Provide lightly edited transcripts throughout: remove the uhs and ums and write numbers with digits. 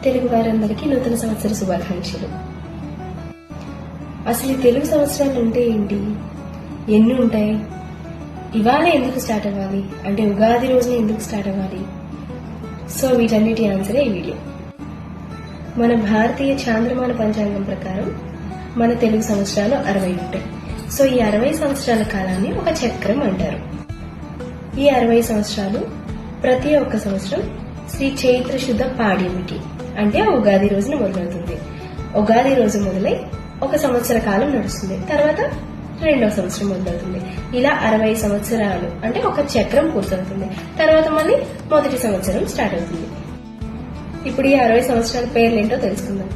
తెలుగు వారందరికీ నూతన సంవత్సర శుభాకాంక్షలు. అసలు ఈ తెలుగు సంవత్సరాలు అంటే ఏంటి, ఎన్ని ఉంటాయి, ఇవాళ ఎందుకు స్టార్ట్ అవ్వాలి, అంటే ఉగాది రోజున ఎందుకు స్టార్ట్ అవ్వాలి? సో వీటన్నిటి ఆన్సరే ఈ వీడియో. మన భారతీయ చాంద్రమాన పంచాంగం ప్రకారం మన తెలుగు సంవత్సరాలు 60 ఉంటాయి. సో ఈ 60 సంవత్సరాల కాలాన్ని ఒక చక్రం అంటారు. ఈ 60 సంవత్సరాలు ప్రతి ఒక్క సంవత్సరం శ్రీ చైత్ర శుద్ధ పాడ్యమికి అంటే ఉగాది రోజున మొదలవుతుంది. ఉగాది రోజు మొదలై ఒక సంవత్సర కాలం నడుస్తుంది, తర్వాత రెండవ సంవత్సరం మొదలవుతుంది. ఇలా 60 సంవత్సరాలు అంటే ఒక చక్రం పూర్తవుతుంది. తర్వాత మళ్ళీ మొదటి సంవత్సరం స్టార్ట్ అవుతుంది. ఇప్పుడు ఈ 60 సంవత్సరాల పేర్లేంటో తెలుసుకుందాం.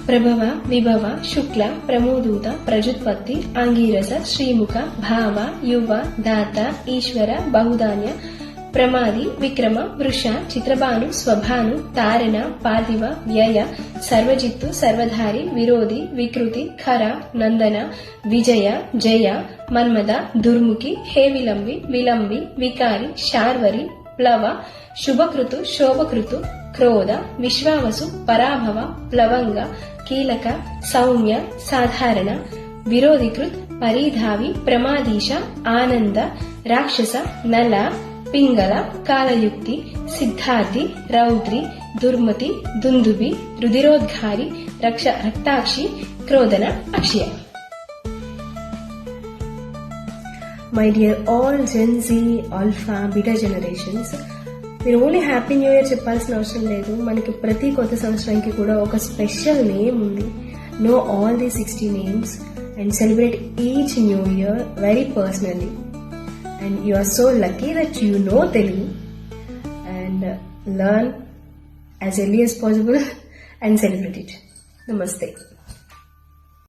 ప్రభవ, విభవ, శుక్ల, ప్రమోదూత, ప్రజుత్పత్తి, అంగీరస, శ్రీముఖ, భావ, యువ, దాత, ఈశ్వర, బహుధాన్య, ప్రమాది, విక్రమ, వృష, చిత్రభాను, స్వభాను, తారణ, పార్థివ, వ్యయ, సర్వజిత్తు, సర్వధారి, విరోధి, వికృతి, ఖర, నందన, విజయ, జయ, మన్మద, దుర్ముఖి, హేవిలంబి, విలంబి, వికారి, శార్వరి, ప్లవ, శుభకృతు, శోభకృతు, క్రోధ, విశ్వావసు, పరాభవ, ప్లవంగ, కీలక, సౌమ్య, సాధారణ, విరోధికృత్, పరిధావి, ప్రమాదీశ, ఆనంద, రాక్షస, నల, పింగళ, కాలయుక్తి, సిద్ధార్థి, రౌద్రి, దుర్మతి, దుందుబి, రుధిరోద్ఘారి, రక్తాక్షి, క్రోధన, అక్షయ. My dear all Gen Z, alpha, beta generations, మీరు ఓన్లీ హ్యాపీ న్యూ ఇయర్ చెప్పాల్సిన అవసరం లేదు. మనకి ప్రతి కొత్త సంవత్సరానికి కూడా ఒక స్పెషల్ నేమ్ ఉంది. Know all the 60 names and celebrate each new year very personally. And you are so lucky that you know Telugu and learn as early as possible and celebrate it. Namaste.